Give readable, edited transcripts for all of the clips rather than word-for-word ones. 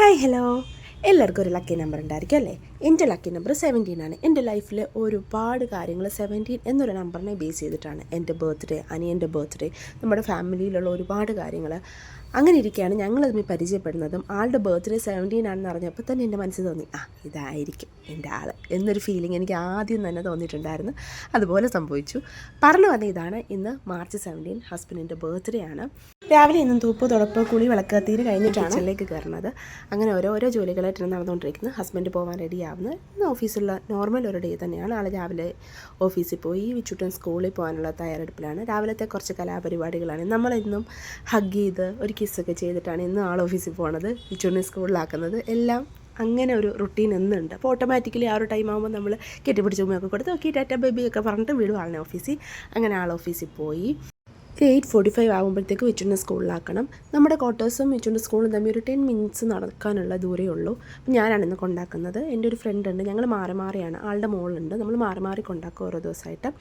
Hi hello, എല്ലാവർക്കും ഒരു lucky number ഉണ്ടായിരിക്കും അല്ലേ? എൻ്റെ ലക്കി നമ്പർ 17 ആണ്. എൻ്റെ ലൈഫിൽ ഒരുപാട് കാര്യങ്ങൾ 17 എന്നൊരു നമ്പറിനെ ബേസ് ചെയ്തിട്ടാണ്. എൻ്റെ ബർത്ത്ഡേ, അനിയൻ്റെ ബർത്ത്ഡേ, നമ്മുടെ ഫാമിലിയിലുള്ള ഒരുപാട് കാര്യങ്ങൾ. അങ്ങനെ ഇരിക്കുകയാണ് ഞങ്ങൾ തമ്മിൽ പരിചയപ്പെടുന്നതും. ആളുടെ ബർത്ത്ഡേ 17 ആണെന്ന് അറിഞ്ഞപ്പോൾ തന്നെ എൻ്റെ മനസ്സിൽ തോന്നി, ഇതായിരിക്കും എൻ്റെ ആൾ എന്നൊരു ഫീലിംഗ് എനിക്ക് ആദ്യം തന്നെ തോന്നിയിട്ടുണ്ടായിരുന്നു. അതുപോലെ സംഭവിച്ചു. പറഞ്ഞു വന്ന ഇതാണ്, ഇന്ന് മാർച്ച് 17 ഹസ്ബൻഡിൻ്റെ ബർത്ത്ഡേ ആണ്. രാവിലെ ഇന്നും തൂപ്പ് തുടപ്പ് കുളി വിളക്ക് തീരെ കഴിഞ്ഞിട്ടാണ് കിച്ചണിലേക്ക് കയറുന്നത്. അങ്ങനെ ഓരോരോ ജോലികളായിട്ട് നടന്നുകൊണ്ടിരിക്കുന്നത്. ഹസ്ബൻഡ് പോകാൻ റെഡിയാവുന്നത്. ഇന്ന് ഓഫീസിലുള്ള നോർമൽ ഒരു ഡേ തന്നെയാണ്. ആൾ രാവിലെ ഓഫീസിൽ പോയി വിച്ചുട്ടൻ സ്കൂളിൽ പോകാനുള്ള തയ്യാറെടുപ്പിലാണ്. രാവിലത്തെ കുറച്ച് കലാപരിപാടികളാണ്. നമ്മളിന്നും ഹഗ് ചെയ്ത് ഒരു കിസ്സൊക്കെ ചെയ്തിട്ടാണ് ഇന്ന് ആൾ ഓഫീസിൽ പോകുന്നത്, വിച്ചുട്ടനെ സ്കൂളിലാക്കുന്നത്. എല്ലാം അങ്ങനെ ഒരു റുട്ടീൻ എന്നുണ്ട്. അപ്പോൾ ഓട്ടോമാറ്റിക്കലി ആ ഒരു ടൈം ആകുമ്പോൾ നമ്മൾ കെട്ടിപ്പിടിച്ച് ഉമ്മയൊക്കെ കൊടുത്ത് ഓക്കെ ടാറ്റ ബേബിയൊക്കെ പറഞ്ഞിട്ട് വിടും ആളിനെ ഓഫീസിൽ. അങ്ങനെ ആൾ ഓഫീസിൽ പോയി. 8:45 ആകുമ്പോഴത്തേക്ക് വിച്ചുവിനെ സ്കൂളിലാക്കണം. നമ്മുടെ ക്വാർട്ടേഴ്സും വിച്ചുവിൻ്റെ സ്കൂളും തമ്മിൽ ഒരു 10 മിനിറ്റ്സ് നടക്കാനുള്ള ദൂരമേ ഉള്ളൂ. അപ്പം ഞാനാണ് ഇന്ന് കൊണ്ടാക്കുന്നത്. എൻ്റെ ഒരു ഫ്രണ്ട് ഉണ്ട്, ഞങ്ങൾ മാറി മാറിയാണ്. ആളുടെ മോളുണ്ട്, നമ്മൾ മാറി മാറി കൊണ്ടാക്കും ഓരോ ദിവസമായിട്ട്.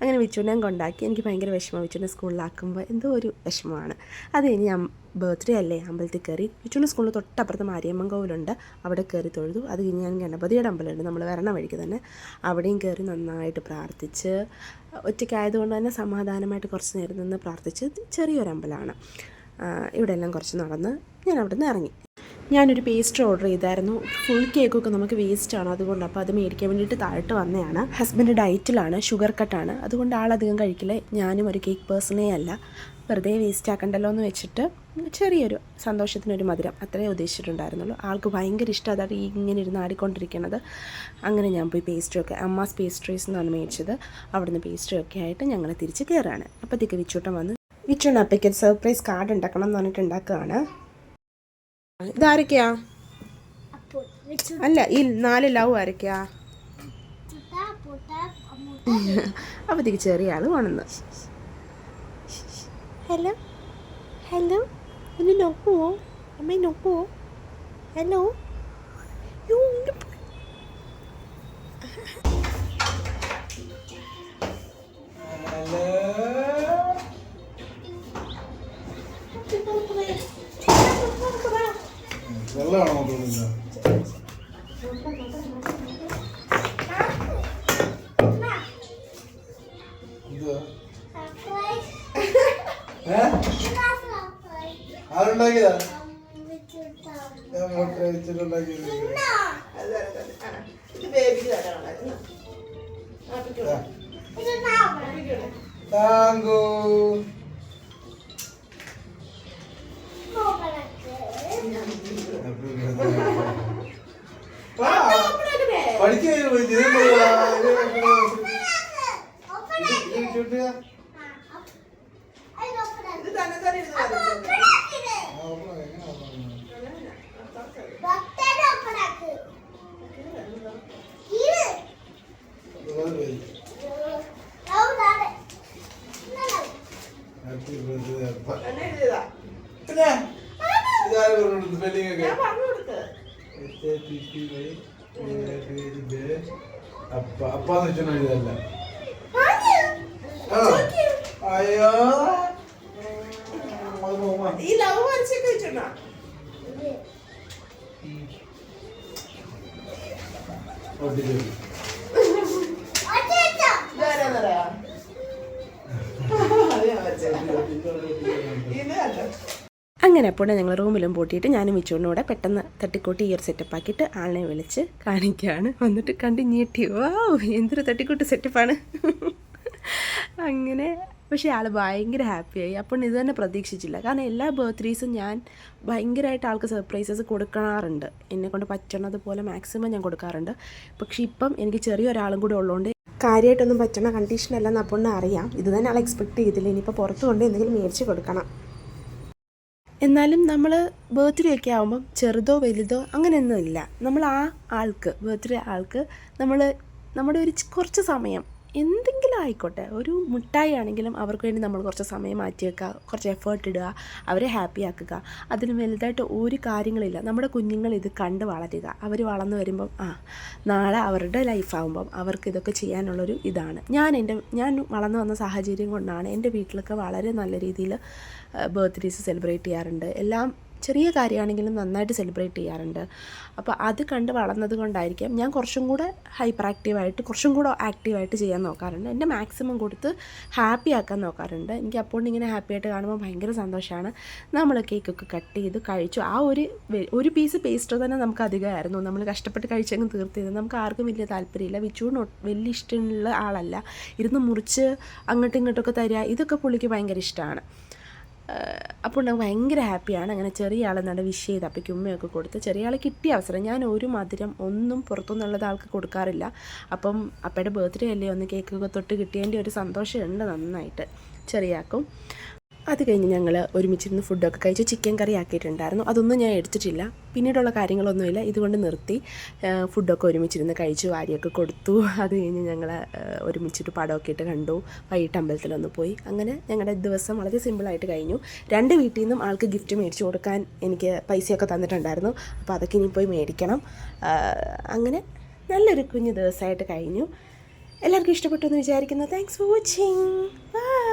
അങ്ങനെ വിച്ചുവിനെ കൊണ്ടാക്കി. എനിക്ക് ഭയങ്കര വിഷമം, വിച്ചുവിനെ സ്കൂളിലാക്കുമ്പോൾ എന്തോ ഒരു വിഷമമാണ്. അത് കഴിഞ്ഞ് ബർത്ത്ഡേ അല്ലേ, അമ്പലത്തിൽ കയറി. വിച്ചുവിൻ്റെ സ്കൂളിൽ തൊട്ടപ്പുറത്ത് മാരിയമ്മൻ കോവിലുണ്ട്, അവിടെ കയറി തൊഴുതു. അത് കഴിഞ്ഞ് ഞാൻ ഗണപതിയുടെ അമ്പലമുണ്ട് നമ്മൾ വരണ വഴിക്ക് തന്നെ, അവിടെയും കയറി നന്നായിട്ട് പ്രാർത്ഥിച്ച്. ഒറ്റയ്ക്കായതുകൊണ്ട് തന്നെ സമാധാനമായിട്ട് കുറച്ച് നേരം നിന്ന് പ്രാർത്ഥിച്ച്. ചെറിയൊരു അമ്പലമാണ്. ഇവിടെ എല്ലാം കുറച്ച് നടന്ന് ഞാൻ അവിടെ നിന്ന് ഇറങ്ങി. ഞാനൊരു പേസ്ട്രി ഓർഡർ ചെയ്തായിരുന്നു. ഫുൾ കേക്കൊക്കെ നമുക്ക് വേസ്റ്റാണ്, അതുകൊണ്ട് അപ്പോൾ അത് മേടിക്കാൻ വേണ്ടിയിട്ട് താഴോട്ട് വന്നതാണ്. ഹസ്ബൻഡ് ഡയറ്റിലാണ്, ഷുഗർ കട്ടാണ്, അതുകൊണ്ട് ആളധികം കഴിക്കില്ല. ഞാനും ഒരു കേക്ക് പേഴ്സണേ അല്ല. വെറുതെ വേസ്റ്റ് ആക്കണ്ടല്ലോ എന്ന് വെച്ചിട്ട് ചെറിയൊരു സന്തോഷത്തിനൊരു മധുരം അത്രേ ഉദ്ദേശിച്ചിട്ടുണ്ടായിരുന്നുള്ളൂ. ആൾക്ക് ഭയങ്കര ഇഷ്ടം അതാണ് ഇങ്ങനെ ഇരുന്ന് ആടിക്കൊണ്ടിരിക്കുന്നത്. അങ്ങനെ ഞാൻ പോയി പേസ്ട്രിയൊക്കെ അമ്മാസ് പേസ്ട്രീസ് എന്നാണ് മേടിച്ചത്. അവിടുന്ന് പേസ്ട്രിയൊക്കെ ആയിട്ട് ഞങ്ങൾ തിരിച്ച് കയറാണ്. അപ്പോഴത്തേക്ക് വിച്ചൂട്ടം വന്ന് വിച്ചുവിന് അപ്പയ്ക്ക് സർപ്രൈസ് കാർഡ് ഉണ്ടാക്കണം എന്ന് പറഞ്ഞിട്ട് ഉണ്ടാക്കുകയാണ്. ഇതാരൊക്കെയാ? അല്ല, ഈ 4 ലവ് ആരൊക്കെയാ? അപ്പോഴത്തേക്ക് ചെറിയ ആൾ വണെന്ന്. ഹലോ ഹലോ, ഒന്ന് നോക്കുമോ? അമ്മ നോക്കുമോ? ഹലോ. ആരുണ്ടാക്കിയതാ? അപ്പാന്ന് വെച്ചോ ഇതല്ല. അയ്യോ, ഈ ലവ് വരച്ചൊക്കെ വെച്ചോണ്ടാ അങ്ങനെ. അപ്പോൾ ഞങ്ങൾ റൂമിലും പൂട്ടിയിട്ട് ഞാനും വിച്ചുവിനൂടെ പെട്ടെന്ന് തട്ടിക്കൂട്ടി ഈ ഒരു സെറ്റപ്പ് ആക്കിയിട്ട് ആളിനെ വിളിച്ച് കാണിക്കുകയാണ്. വന്നിട്ട് കണ്ട് ഞെട്ടി, എന്തൊരു തട്ടിക്കൂട്ട് സെറ്റപ്പാണ്. അങ്ങനെ പക്ഷേ ആൾ ഭയങ്കര ഹാപ്പിയായി. അപ്പോൾ ഇത് തന്നെ പ്രതീക്ഷിച്ചില്ല. കാരണം എല്ലാ ബർത്ത്ഡേയ്സും ഞാൻ ഭയങ്കരമായിട്ട് ആൾക്ക് സർപ്രൈസസ് കൊടുക്കാറുണ്ട്. എന്നെക്കൊണ്ട് പറ്റണത് പോലെ മാക്സിമം ഞാൻ കൊടുക്കാറുണ്ട്. പക്ഷേ ഇപ്പം എനിക്ക് ചെറിയൊരാളും കൂടെ ഉള്ളതുകൊണ്ട് കാര്യമായിട്ടൊന്നും പറ്റണ കണ്ടീഷനല്ലെന്ന് അപ്പോൾ അറിയാം. ഇത് തന്നെ ആൾ എക്സ്പെക്റ്റ് ചെയ്തില്ല. ഇനിയിപ്പോൾ പുറത്ത് കൊണ്ട് എന്തെങ്കിലും മേടിച്ച് കൊടുക്കണം. എന്നാലും നമ്മൾ ബർത്ത്ഡേ ഒക്കെ ആകുമ്പം ചെറുതോ വലുതോ അങ്ങനെയൊന്നും ഇല്ല. നമ്മൾ ആ ആൾക്ക് ബർത്ത്ഡേ ആൾക്ക് നമ്മുടെ ഒരു കുറച്ച് സമയം എന്തെങ്കിലും ആയിക്കോട്ടെ, ഒരു മിഠായി ആണെങ്കിലും അവർക്ക് വേണ്ടി നമ്മൾ കുറച്ച് സമയം മാറ്റി വെക്കുക, കുറച്ച് എഫേർട്ട് ഇടുക, അവരെ ഹാപ്പി ആക്കുക. അതിന് വലുതായിട്ട് ഒരു കാര്യങ്ങളില്ല. നമ്മുടെ കുഞ്ഞുങ്ങൾ ഇത് കണ്ട് വളരുക. അവർ വളർന്നു വരുമ്പം നാളെ അവരുടെ ലൈഫാകുമ്പം അവർക്ക് ഇതൊക്കെ ചെയ്യാനുള്ളൊരു ഇതാണ്. ഞാൻ വളർന്നു വന്ന സാഹചര്യം കൊണ്ടാണ് എൻ്റെ വീട്ടിലൊക്കെ വളരെ നല്ല രീതിയിൽ ബർത്ത്ഡേസ് സെലിബ്രേറ്റ് ചെയ്യാറുണ്ട്. എല്ലാം ചെറിയ കാര്യമാണെങ്കിലും നന്നായിട്ട് സെലിബ്രേറ്റ് ചെയ്യാറുണ്ട്. അപ്പോൾ അത് കണ്ട് വളർന്നത് കൊണ്ടായിരിക്കാം ഞാൻ കുറച്ചും കൂടെ ഹൈപ്പർ ആക്റ്റീവായിട്ട് കുറച്ചും കൂടെ ആക്റ്റീവായിട്ട് ചെയ്യാൻ നോക്കാറുണ്ട്. എൻ്റെ മാക്സിമം കൊടുത്ത് ഹാപ്പി ആക്കാൻ നോക്കാറുണ്ട്. എനിക്ക് അപ്പോൾ ഇങ്ങനെ ഹാപ്പി ആയിട്ട് കാണുമ്പോൾ ഭയങ്കര സന്തോഷമാണ്. നമ്മൾ കേക്കൊക്കെ കട്ട് ചെയ്ത് കഴിച്ചു. ആ ഒരു പീസ് പേസ്ട്രി തന്നെ നമുക്ക് അധികമായിരുന്നു. നമ്മൾ കഷ്ടപ്പെട്ട് കഴിച്ചങ്ങ് തീർത്തിയത്. നമുക്ക് ആർക്കും വലിയ താല്പര്യമില്ല. വിച്ചുവിന് വലിയ ഇഷ്ടമുള്ള ആളല്ല. ഇരുന്ന് മുറിച്ച് അങ്ങോട്ടും ഇങ്ങോട്ടൊക്കെ തരിക, ഇതൊക്കെ പുള്ളിക്ക് ഭയങ്കര ഇഷ്ടമാണ്. അപ്പോൾ ഞാൻ ഭയങ്കര ഹാപ്പിയാണ്. അങ്ങനെ ചെറിയ ആൾ നല്ല വിഷ് ചെയ്ത് അപ്പയ്ക്ക് ഉമ്മയൊക്കെ കൊടുത്ത് ചെറിയ ആൾ കിട്ടിയ അവസരം. ഞാൻ ഒരു മധുരം ഒന്നും പുറത്തുനിന്നുള്ളത് ആൾക്ക് കൊടുക്കാറില്ല. അപ്പം അപ്പയുടെ ബർത്ത്ഡേ അല്ലേ, ഒന്ന് കേക്കൊക്കെ തൊട്ട് കിട്ടിയതിൻ്റെ ഒരു സന്തോഷമുണ്ട് നന്നായിട്ട് ചെറിയാക്കും. അത് കഴിഞ്ഞ് ഞങ്ങൾ ഒരുമിച്ചിരുന്ന് ഫുഡൊക്കെ കഴിച്ച് ചിക്കൻ കറി ആക്കിയിട്ടുണ്ടായിരുന്നു. അതൊന്നും ഞാൻ എടുത്തിട്ടില്ല. പിന്നീടുള്ള കാര്യങ്ങളൊന്നുമില്ല, ഇതുകൊണ്ട് നിർത്തി. ഫുഡൊക്കെ ഒരുമിച്ചിരുന്ന് കഴിച്ചു, വാരിയൊക്കെ കൊടുത്തു. അത് കഴിഞ്ഞ് ഞങ്ങൾ ഒരുമിച്ചിട്ട് പടമൊക്കെ ഇട്ട് കണ്ടു. വൈകിട്ട് അമ്പലത്തിലൊന്ന് പോയി. അങ്ങനെ ഞങ്ങളുടെ ദിവസം വളരെ സിമ്പിളായിട്ട് കഴിഞ്ഞു. 2 വീട്ടിൽ നിന്നും ആൾക്ക് ഗിഫ്റ്റ് മേടിച്ച് കൊടുക്കാൻ എനിക്ക് പൈസയൊക്കെ തന്നിട്ടുണ്ടായിരുന്നു. അപ്പോൾ അതൊക്കെ ഇനി പോയി മേടിക്കണം. അങ്ങനെ നല്ലൊരു കുഞ്ഞു ദിവസമായിട്ട് കഴിഞ്ഞു. എല്ലാവർക്കും ഇഷ്ടപ്പെട്ടു എന്ന് വിചാരിക്കുന്നു. Thanks for watching. ബൈ.